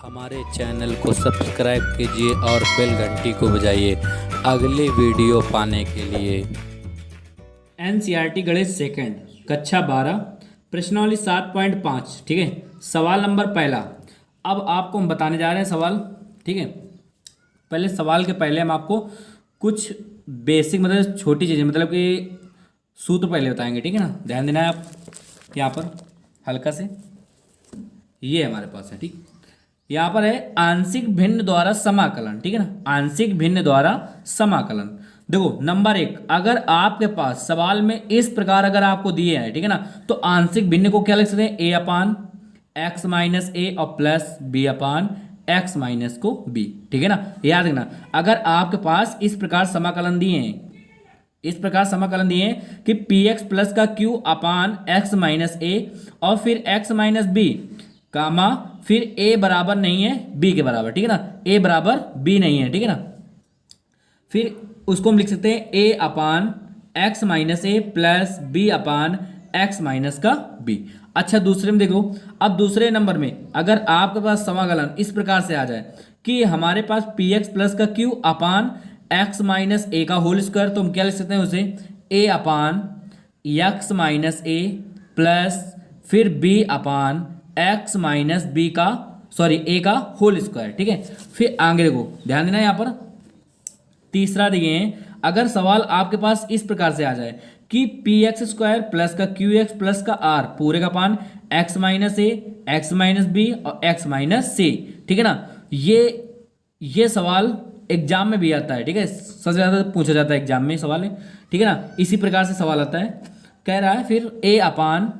हमारे चैनल को सब्सक्राइब कीजिए और बेल घंटी को बजाइए अगले वीडियो पाने के लिए। एनसीईआरटी गणित सेकंड कक्षा 12 प्रश्नावली 7.5। ठीक है, सवाल नंबर पहला। अब आपको हम बताने जा रहे हैं सवाल। ठीक है, पहले सवाल के पहले हम आपको कुछ बेसिक मतलब छोटी चीज़ें मतलब कि सूत्र पहले बताएंगे। ठीक है ना, ध्यान देना है आप यहाँ पर हल्का से। ये हमारे पास है। ठीक, यहाँ पर है आंशिक भिन्न द्वारा समाकलन। ठीक है ना, आंशिक भिन्न द्वारा समाकलन। देखो नंबर एक, अगर आपके पास सवाल में इस प्रकार अगर आपको दिए हैं, ठीक है ना, तो आंशिक भिन्न को क्या लिख सकते हैं, ए अपान एक्स माइनस ए और प्लस बी अपान एक्स माइनस को बी। ठीक है ना, याद रखना अगर आपके पास इस प्रकार समाकलन दिए हैं, इस प्रकार समाकलन दिए हैं कि पी एक्स प्लस का क्यू अपान एक्स माइनस ए और फिर एक्स माइनस बी कामा फिर ए बराबर नहीं है बी के बराबर। ठीक है ना, ए बराबर बी नहीं है। ठीक है ना, फिर उसको हम लिख सकते हैं ए अपान एक्स माइनस ए प्लस बी अपान एक्स माइनस का बी। अच्छा, दूसरे में देखो, अब दूसरे नंबर में अगर आपके पास समाकलन इस प्रकार से आ जाए कि हमारे पास पी एक्स प्लस का क्यू अपान एक्स माइनस ए का होल स्क्वायर, तो हम क्या लिख सकते हैं उसे, ए अपान एक्स माइनस ए प्लस फिर बी अपान एक्स माइनस बी का ए का होल स्क्वायर। ठीक है, फिर आगे देखो, ध्यान देना यहाँ पर तीसरा दिए हैं, अगर सवाल आपके पास इस प्रकार से आ जाए कि पी एक्स स्क्वायर प्लस का क्यू एक्स प्लस का आर पूरे का पान एक्स माइनस ए एक्स माइनस बी और एक्स माइनस सी। ठीक है ना, ये सवाल एग्जाम में भी आता है। ठीक है, सबसे ज़्यादा पूछा जाता है एग्जाम में सवाल है। ठीक है ना, इसी प्रकार से सवाल आता है, कह रहा है फिर ए अपान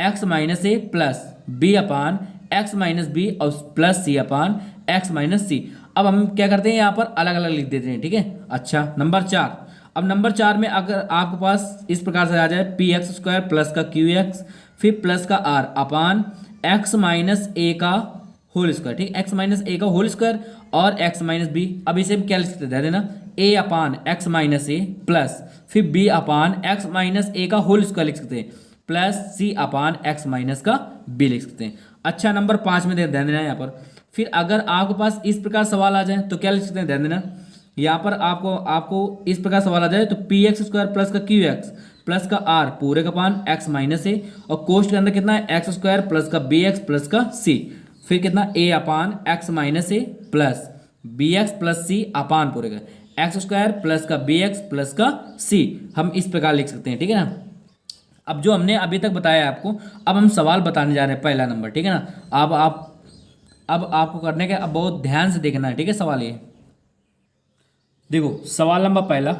एक्स माइनस ए प्लस बी अपान एक्स माइनस बी और प्लस सी अपान एक्स माइनस सी। अब हम क्या करते हैं, यहाँ पर अलग अलग लिख देते हैं। ठीक है, अच्छा नंबर 4। अब नंबर 4 में अगर आपके पास इस प्रकार से आ जाए पी एक्स स्क्वायर प्लस का क्यू एक्स फिर प्लस का आर अपान एक्स माइनस ए का होल स्क्वायर। ठीक, एक्स माइनस ए का होल स्क्वायर और एक्स माइनस बी। अब इसे हम क्या लिख सकते हैं, देना ए अपान एक्स माइनस ए प्लस फिर बी अपान एक्स माइनस ए का होल स्क्वायर लिख सकते हैं प्लस सी अपान एक्स माइनस का बी लिख सकते हैं। अच्छा, नंबर 5 में ध्यान देना है यहाँ पर, फिर अगर आपके पास इस प्रकार सवाल आ जाए तो क्या लिख सकते हैं, ध्यान देना यहाँ पर आपको इस प्रकार सवाल आ जाए तो पी एक्स स्क्वायर प्लस का क्यू एक्स प्लस का आर पूरे का पान एक्स माइनस ए और कोष्ट के अंदर कितना है एक्स स्क्वायर प्लस का बी एक्स प्लस का सी, फिर कितना ए अपान एक्स माइनस ए प्लस बी एक्स प्लस सी अपान पूरे का एक्स स्क्वायर प्लस का बी एक्स प्लस का सी। हम इस प्रकार लिख सकते हैं। ठीक है ना, अब जो हमने अभी तक बताया आपको, अब हम सवाल बताने जा रहे हैं पहला नंबर। ठीक है ना, अब आपको करने के अब बहुत ध्यान से देखना है। ठीक है, सवाल ये देखो, सवाल नंबर पहला,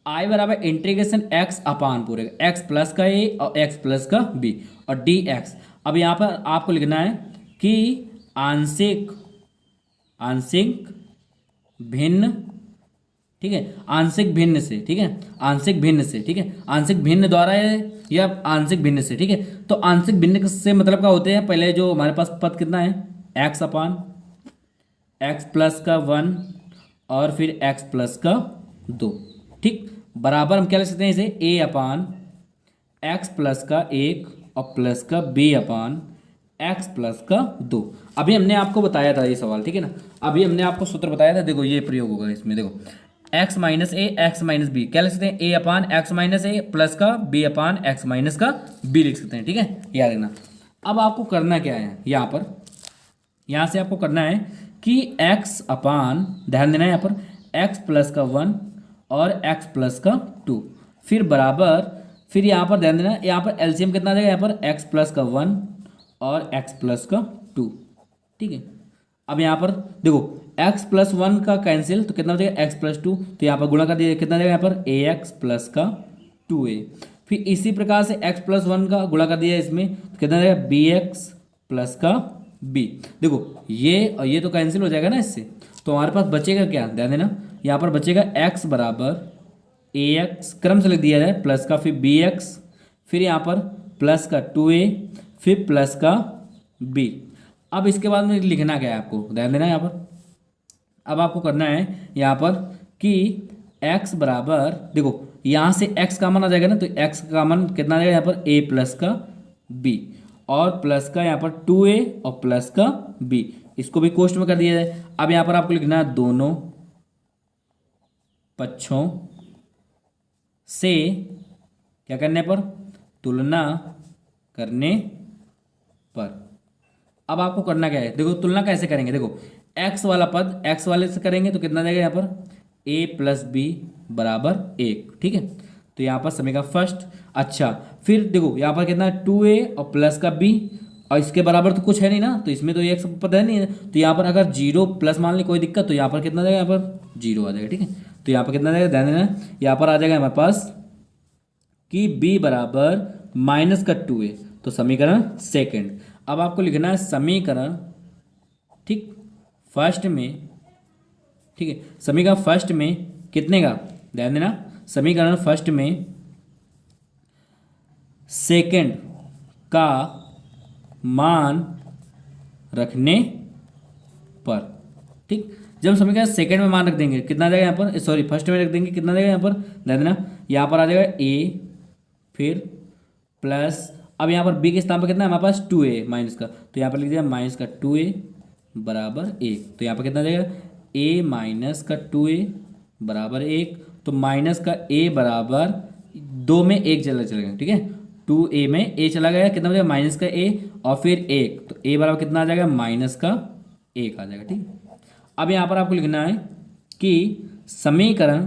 आई बराबर इंटीग्रेशन एक्स अपान पूरे का एक्स प्लस का ए और एक्स प्लस का बी और डी एक्स। अब यहाँ पर आपको लिखना है कि आंशिक भिन्न, ठीक है, आंशिक भिन्न से, ठीक है, आंशिक भिन्न से, ठीक है, आंशिक भिन्न द्वारा है या आंशिक भिन्न से। ठीक है, तो आंशिक भिन्न से मतलब क्या होते हैं, पहले जो हमारे पास पद कितना है एक्स अपान एक्स प्लस का 1 और फिर एक्स प्लस का 2। ठीक, बराबर हम क्या लिख सकते हैं इसे, ए अपान एक्स प्लस का 1 और प्लस का बी अपान एक्स प्लस का 2। अभी हमने आपको बताया था ये सवाल। ठीक है ना, अभी हमने आपको सूत्र बताया था, देखो ये प्रयोग होगा इसमें। देखो एक्स माइनस ए एक्स माइनस बी क्या लिख सकते हैं, ए अपान एक्स माइनस ए प्लस का बी अपान एक्स माइनस का बी लिख सकते हैं। ठीक है, याद रखना। अब आपको करना क्या है, यहाँ पर यहाँ से आपको करना है कि x अपान, ध्यान देना है यहाँ पर x प्लस का 1 और x प्लस का 2 फिर बराबर, फिर यहाँ पर ध्यान देना, यहाँ पर एलसीएम कितना आ जाएगा, यहाँ पर x प्लस का 1 और x प्लस का 2। ठीक है, अब यहाँ पर देखो x प्लस 1 का कैंसिल तो कितना हो जाएगा x प्लस 2, तो यहाँ पर गुणा कर दिया कितना जाएगा, यहाँ पर ax प्लस का 2a। फिर इसी प्रकार से x प्लस 1 का गुणा कर दिया इसमें तो कितना जाएगा bx प्लस का b। देखो ये और ये तो कैंसिल हो जाएगा ना इससे, तो हमारे पास बचेगा क्या, ध्यान देना, यहाँ पर बचेगा x बराबर ax क्रम से लिख दिया जाए प्लस का फिर bx फिर यहाँ पर प्लस का 2a फिर प्लस का b। अब इसके बाद में लिखना क्या है आपको, ध्यान देना यहाँ पर, अब आपको करना है यहाँ पर कि x बराबर, देखो यहाँ से x का मान आ जाएगा ना, तो x का मान कितना आ जाएगा यहाँ पर a प्लस का b और प्लस का यहाँ पर 2a और प्लस का b। इसको भी कोष्ट में कर दिया जाए। अब यहाँ पर आपको लिखना है दोनों पक्षों से क्या करने पर, तुलना करने पर। अब आपको करना क्या है, देखो तुलना कैसे करेंगे, देखो x वाला पद x वाले से करेंगे तो कितना जाएगा यहाँ पर a प्लस बी बराबर 1, ठीक है। तो यहाँ पर समीकरण फर्स्ट। अच्छा फिर देखो यहाँ पर कितना है 2a और प्लस का b, और इसके बराबर तो कुछ है नहीं ना, तो इसमें तो x पद है नहीं है, तो यहाँ पर अगर 0 प्लस मान ली कोई दिक्कत, तो यहाँ पर कितना जाएगा, यहाँ पर 0 आ जाएगा, ठीक है। तो यहाँ पर कितना जाएगा, ध्यान देना, यहाँ पर आ जाएगा हमारे पास कि b बराबर माइनस का 2a, तो समीकरण सेकंड। अब आपको लिखना है समीकरण, ठीक, फर्स्ट में, ठीक है, समीकरण फर्स्ट में कितने का, ध्यान देना, समीकरण फर्स्ट में सेकंड का मान रखने पर, ठीक। जब समीकरण सेकंड में मान रख देंगे कितना जाएगा यहाँ पर, सॉरी फर्स्ट में रख देंगे कितना जाएगा यहाँ पर, ध्यान देना, यहाँ पर आ जाएगा a, फिर प्लस, अब यहाँ पर b के स्थान पर कितना है हमारे पास 2a माइनस का, तो यहाँ पर लिख दिया माइनस का 2a बराबर 1, तो यहाँ पर कितना जाएगा a माइनस का 2a बराबर 1, तो माइनस का a बराबर 2 में 1 चलेगा, ठीक है, 2a में a चला गया, कितना हो जाएगा माइनस का a और फिर 1, तो a बराबर कितना आ जाएगा माइनस का 1 आ जाएगा, ठीक। अब यहाँ पर आपको लिखना है कि समीकरण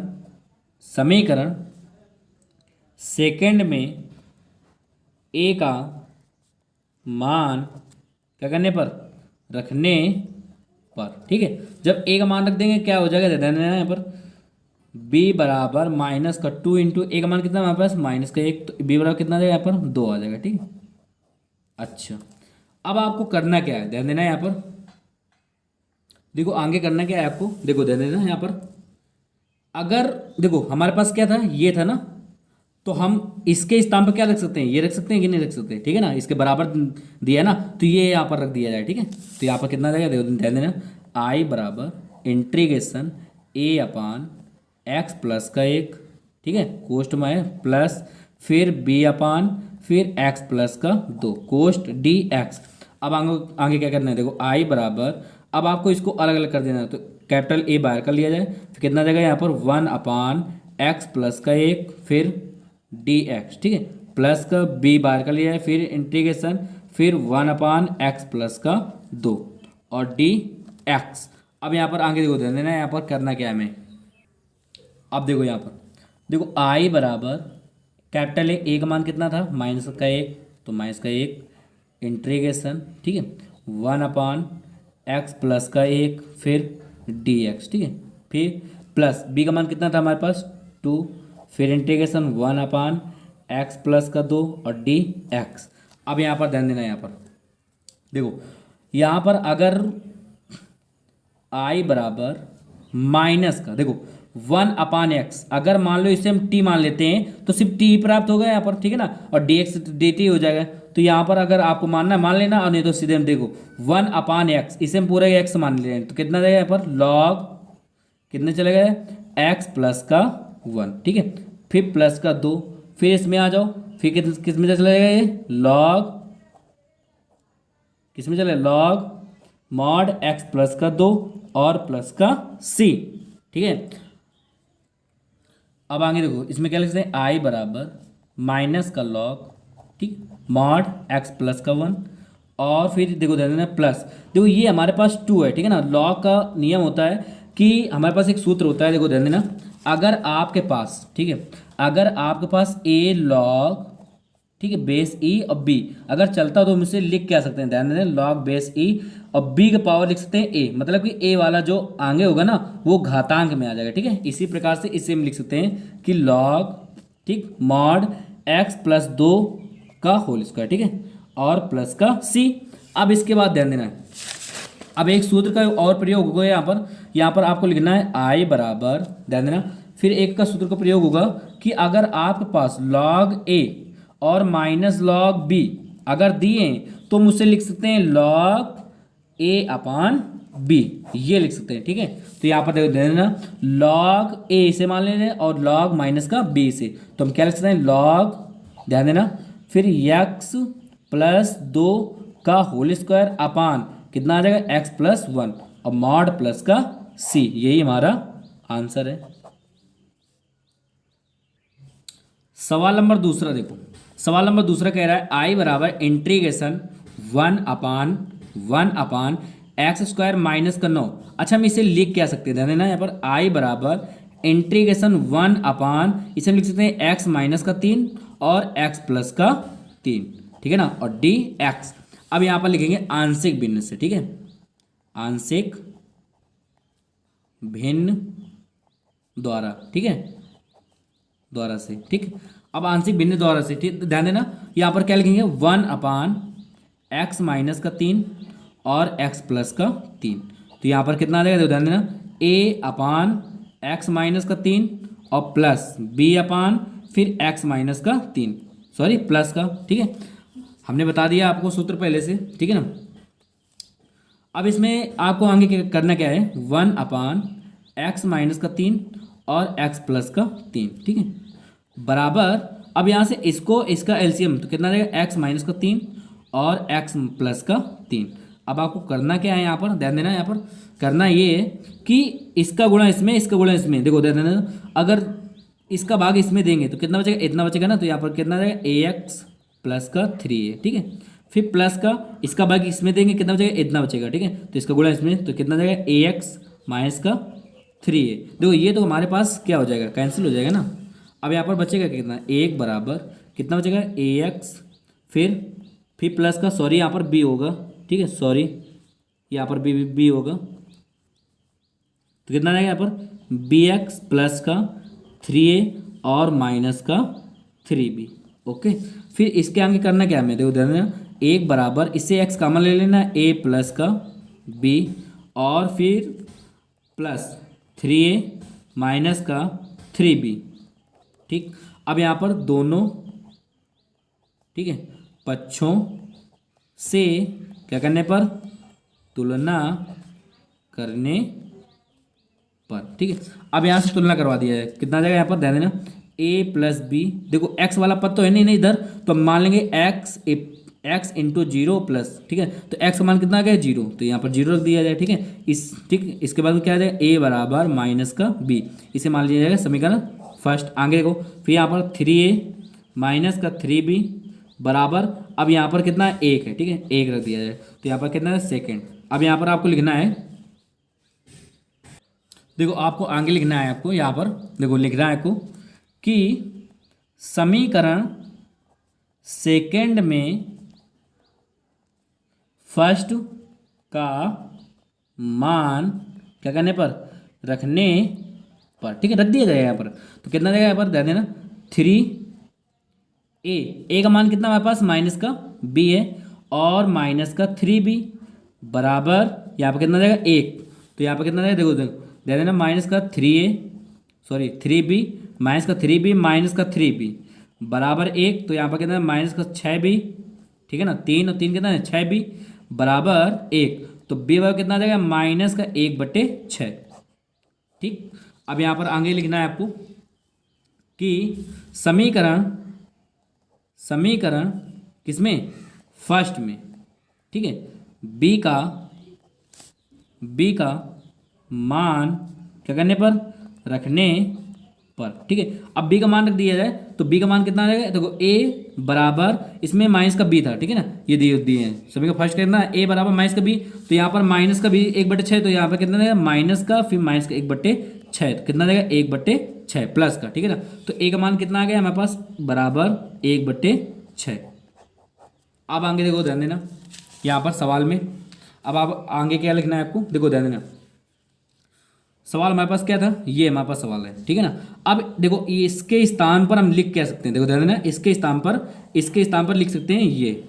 सेकंड में a का मान क्या करने पर, रखने पर, ठीक है। जब a का मान रख देंगे क्या हो जाएगा, ध्यान देना यहाँ पर b बराबर माइनस का 2 इंटू a का मान कितना हमारे पास माइनस का 1, तो b बराबर कितना आ जाएगा यहाँ पर 2 आ जाएगा, ठीक है। अच्छा अब आपको करना क्या है, ध्यान देना यहाँ पर, देखो आगे करना क्या है आपको, देखो ध्यान देना यहाँ पर, अगर देखो हमारे पास क्या था, ये था ना, तो हम इसके स्थान पर क्या रख सकते हैं, ये रख सकते हैं कि नहीं रख सकते, ठीक है ना, इसके बराबर दिया है ना, तो ये यहाँ पर रख दिया जाए, ठीक है। तो यहाँ पर कितना जाएगा, देखो ध्यान देना, आई बराबर integration a upon x plus का 1, ठीक है, कोष्ट में है प्लस, फिर b अपान फिर x प्लस का 2 कोष्ट dx। अब आगे क्या करना है, देखो आई बराबर, अब आपको इसको अलग अलग कर देना है, तो कैपिटल A बाहर कर लिया जाए, फिर कितना जाएगा यहाँ पर 1 अपान एक्स प्लस का 1 फिर dx, ठीक है, प्लस का b बाहर कर लिया है, फिर इंटीग्रेशन, फिर 1 अपान एक्स प्लस का 2 और dx। अब यहाँ पर आगे देखो ध्यान देना, यहाँ पर करना क्या है हमें, अब देखो यहाँ पर देखो i बराबर कैपिटल A का मान कितना था माइनस का 1, तो माइनस का 1 इंटीग्रेशन, ठीक है, 1 अपान एक्स प्लस का 1 फिर dx, ठीक है, फिर प्लस b का मान कितना था हमारे पास 2, फिर इंटीग्रेशन 1 अपान एक्स प्लस का 2 और dx। अब यहाँ पर ध्यान देना, यहाँ पर देखो यहाँ पर अगर i बराबर माइनस का, देखो 1 अपान एक्स, अगर मान लो इसे हम t मान लेते हैं तो सिर्फ t प्राप्त होगा यहाँ पर, ठीक है ना, और dx dt हो जाएगा। तो यहाँ पर अगर आपको मानना मान लेना, और नहीं तो सीधे हम देखो 1 अपान एक्स, इसे हम पूरा x मान ले रहे हैं, तो कितना जाएगा यहाँ पर log कितने चले गए x प्लस का 1, ठीक है, फिर प्लस का 2, फिर इसमें आ जाओ, फिर किस में चला जाएगा ये log, किस में चले log मॉड x प्लस का 2 और प्लस का c, ठीक है। अब आगे देखो इसमें क्या लिख सकते हैं, i बराबर माइनस का log, ठीक, मॉड x प्लस का 1 और फिर देखो ध्यान देना प्लस, देखो ये हमारे पास 2 है, ठीक है ना, log का नियम होता है कि हमारे पास एक सूत्र होता है, देखो ध्यान देना, अगर आपके पास, ठीक है, अगर आपके पास a log, ठीक है, बेस e और b अगर चलता तो हम इसे लिख क्या सकते हैं, ध्यान देना, log बेस e और b का पावर लिख सकते हैं a, मतलब कि a वाला जो आगे होगा ना वो घातांक में आ जाएगा, ठीक है। इसी प्रकार से इसे हम लिख सकते हैं कि log, ठीक, मॉड x प्लस 2 का होल स्क्वायर, ठीक है, और प्लस का c। अब इसके बाद ध्यान देना है, अब एक सूत्र का और प्रयोग होगा यहाँ पर आपको लिखना है i बराबर, ध्यान देना, फिर एक का सूत्र का प्रयोग होगा कि अगर आपके पास log a और माइनस log b अगर दिए तो मुझसे लिख सकते हैं log a अपान b, ये लिख सकते हैं, ठीक है। तो यहाँ पर देखो देना log a से मान लेना और log माइनस का b से, तो हम क्या लिख सकते हैं log, ध्यान देना, फिर x प्लस 2 का होल स्क्वायर अपान कितना आ जाएगा x+1 और मॉड प्लस का c, यही हमारा आंसर है। सवाल नंबर दूसरा देखो, सवाल नंबर दूसरा कह रहा है आई बराबर इंटीग्रेशन 1/1/(x² - 9)। अच्छा, हम इसे लिख क्या सकते हैं, ध्यान देना यहाँ पर आई बराबर इंटीग्रेशन 1 इसे हम लिख सकते हैं x-3 और x+3, ठीक है ना, और dx। अब यहाँ पर लिखेंगे आंशिक भिन्न से, ठीक है, आंशिक भिन्न द्वारा, ठीक है, द्वारा से, ठीक। अब आंशिक भिन्न द्वारा से, ठीक, ध्यान देना यहाँ पर क्या लिखेंगे 1/(x-3) और x+3। तो यहाँ पर कितना आ जाएगा, ध्यान देना a/(x-3) और प्लस b/ फिर x-3, सॉरी प्लस का, ठीक है। हमने बता दिया आपको सूत्र पहले से, ठीक है ना। अब इसमें आपको आगे करना क्या है, 1/(x-3) और x+3, ठीक है, बराबर। अब यहाँ से इसको इसका एलसीएम तो कितना देगा x-3 और x+3। अब आपको करना क्या है, यहाँ पर ध्यान देना, यहाँ पर करना ये है कि इसका गुणा इसमें, इसका गुणा इसमें, देखो ध्यान देना, अगर इसका भाग इसमें देंगे तो कितना बचेगा, इतना बचेगा ना, तो यहाँ पर कितना देगा ax+3 है, ठीक है। फिर प्लस का इसका भाग इसमें देंगे, कितना बचेगा, इतना बचेगा, ठीक है। तो इसका गुणा इसमें तो कितना जाएगा ax-3 है। देखो ये तो हमारे पास क्या हो जाएगा, कैंसिल हो जाएगा ना। अब यहाँ पर बचेगा कितना, 1 बराबर कितना बचेगा ax, फिर प्लस का, सॉरी यहाँ पर b होगा, ठीक है, सॉरी यहाँ पर b होगा, तो कितना रहेगा यहाँ पर bx प्लस का 3a और माइनस का 3b, ओके। फिर इसके आगे करना क्या है, मैं देखो ध्यान देना, 1 बराबर इससे x कॉमन ले लेना, a प्लस का b और फिर प्लस 3a माइनस का 3b, ठीक। अब यहाँ पर दोनों, ठीक है, पक्षों से क्या करने पर, तुलना करने पर, ठीक है। अब यहाँ से तुलना करवा दिया है, कितना जाएगा यहाँ पर ध्यान देना a+b, देखो x वाला पद तो है नहीं इधर, तो हम मान लेंगे x × 0 प्लस, ठीक है। तो x का मान कितना आ गया 0, तो यहाँ पर 0 रख दिया जाए, ठीक है। ठीक, इसके बाद क्या आ जाएगा a बराबर माइनस का b, इसे मान लिया जाएगा समीकरण फर्स्ट। आगे देखो, फिर यहाँ पर 3a माइनस का 3b बराबर, अब यहाँ पर कितना है 1 है, ठीक है, 1 रख दिया जाए, तो यहाँ पर कितना है सेकेंड। अब यहाँ पर आपको लिखना है, देखो आपको आगे लिखना है, आपको यहाँ पर देखो लिखना है आपको कि समीकरण सेकेंड में फर्स्ट का मान क्या करने पर, रखने पर, ठीक है, रख दिया जाएगा यहाँ पर। तो कितना देगा यहाँ पर ध्यान देना 3a का मान कितना हमारे पास माइनस का b है और माइनस का 3b बराबर यहाँ पर कितना देगा 1, तो यहाँ पर कितना देगा, देखो ध्यान देना माइनस का 3b माइनस का 3b माइनस का 3b बराबर 1, तो यहाँ पर कितना माइनस का 6b, ठीक है ना, 3 और 3 कितना है 6b बराबर 1, तो b बराबर कितना आ जाएगा माइनस का 1/6, ठीक। अब यहाँ पर आगे लिखना है आपको कि समीकरण किसमें, फर्स्ट में, ठीक है, b का मान क्या करने पर, रखने पर, ठीक है। अब b का मान रख दिया जाए तो b का मान कितना आ जाएगा, देखो a बराबर इसमें माइनस का b था, ठीक है ना, ये दिए हैं सभी का फर्स्ट करना है, a बराबर माइनस का b, तो यहाँ पर माइनस का b 1/6, तो यहाँ पर कितना देगा माइनस का फिर माइनस का 1/6, तो कितना देगा 1/6 प्लस का, ठीक है ना। तो a का मान कितना आ गया हमारे पास बराबर 1/6। अब आगे देखो ध्यान देना यहाँ पर सवाल में, अब आप आगे क्या लिखना है आपको, देखो ध्यान देना सवाल हमारे पास क्या था, ये हमारे पास सवाल है, ठीक है ना। अब देखो इसके स्थान पर हम लिख क्या सकते हैं, देखो ध्यान देना इसके स्थान पर लिख सकते हैं, ये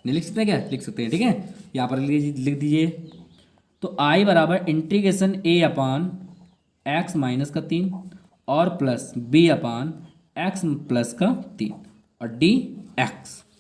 नहीं लिख सकते हैं क्या, लिख सकते हैं, ठीक है, यहाँ पर लिख दीजिए। तो आई बराबर इंटीग्रेशन a/x-3 और प्लस b/x+3 और dx,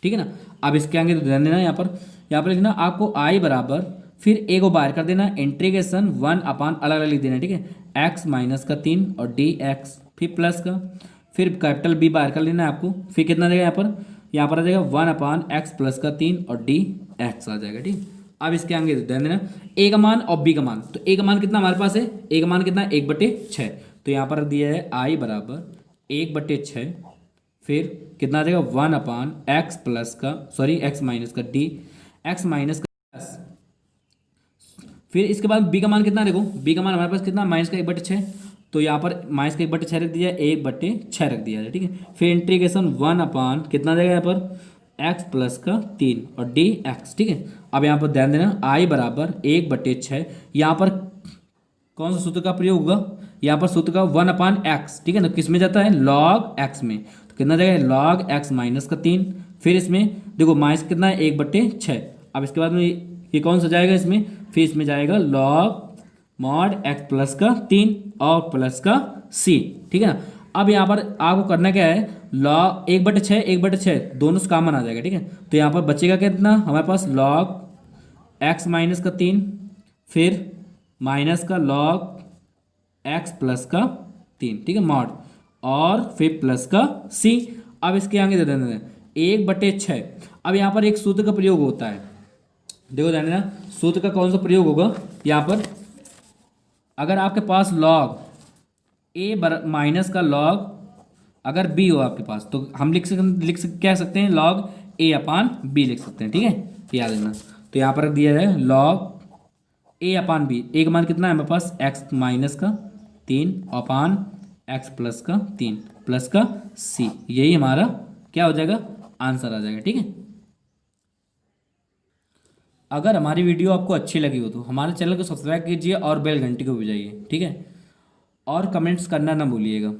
ठीक है ना। अब इसके आगे तो ध्यान देना यहाँ पर लिखना आपको आई बराबर, फिर a को बाहर कर देना, इंटीग्रेशन 1 अलग अलग लिख देना, ठीक है, x-3 और dx, फिर प्लस का, फिर कैपिटल B बाहर कर लेना है आपको, फिर कितना देगा यहाँ पर आ जाएगा 1/x+3 और dx आ जाएगा, ठीक। अब इसके आगे ध्यान देना, ए का मान और बी का मान। तो ए का मान कितना हमारे पास है, ए का मान कितना है 1/6। तो यहाँ पर दिया है आई बराबर 1/6, फिर कितना आ जाएगा 1/x प्लस का सॉरी x माइनस का डी, x माइनस का प्लस, फिर इसके बाद बी का मान कितना, देखो बी का मान हमारे पास कितना -1/6। तो यहाँ पर -1/6 रख दिया, 1/6 रख दिया है, ठीक है। फिर इंटीग्रेशन 1 कितना आ जाएगा यहाँ पर x प्लस का 3 और डी एक्स, ठीक है। अब यहाँ पर ध्यान देना आई बराबर 1/6, यहाँ पर कौन सा सूत्र का प्रयोग होगा, यहाँ पर सूत्र का 1/x, ठीक है ना, किस में जाता है log x में। तो कितना जाएगा log x माइनस का 3, फिर इसमें देखो माइनस कितना है 1/6। अब इसके बाद में ये कौन सा जाएगा इसमें, फिर इसमें जाएगा log mod x प्लस का 3 और प्लस का c, ठीक है ना। अब यहाँ पर आपको करना क्या है, log 1/6 दोनों से कॉमन आ जाएगा, ठीक है। तो यहाँ पर बचेगा कितना हमारे पास log x माइनस का 3, फिर माइनस का log x प्लस का 3, ठीक है मॉड, और फिर प्लस का c। अब इसके आगे दे देना 1/6। अब यहाँ पर एक सूत्र का प्रयोग होता है, देखो ध्यान देना सूत्र का कौन सा प्रयोग होगा यहाँ पर, अगर आपके पास log a माइनस का log अगर b हो आपके पास, तो हम कह सकते हैं log a/b लिख सकते हैं, ठीक है, याद रखना। तो यहाँ पर दिया है log a/b, a का मान कितना है हमारे पास x माइनस का 3 अपान x प्लस का 3 प्लस का c, यही हमारा क्या हो जाएगा आंसर आ जाएगा, ठीक है। अगर हमारी वीडियो आपको अच्छी लगी हो तो हमारे चैनल को सब्सक्राइब कीजिए और बेल घंटी को बजाइए, ठीक है, और कमेंट्स करना ना भूलिएगा।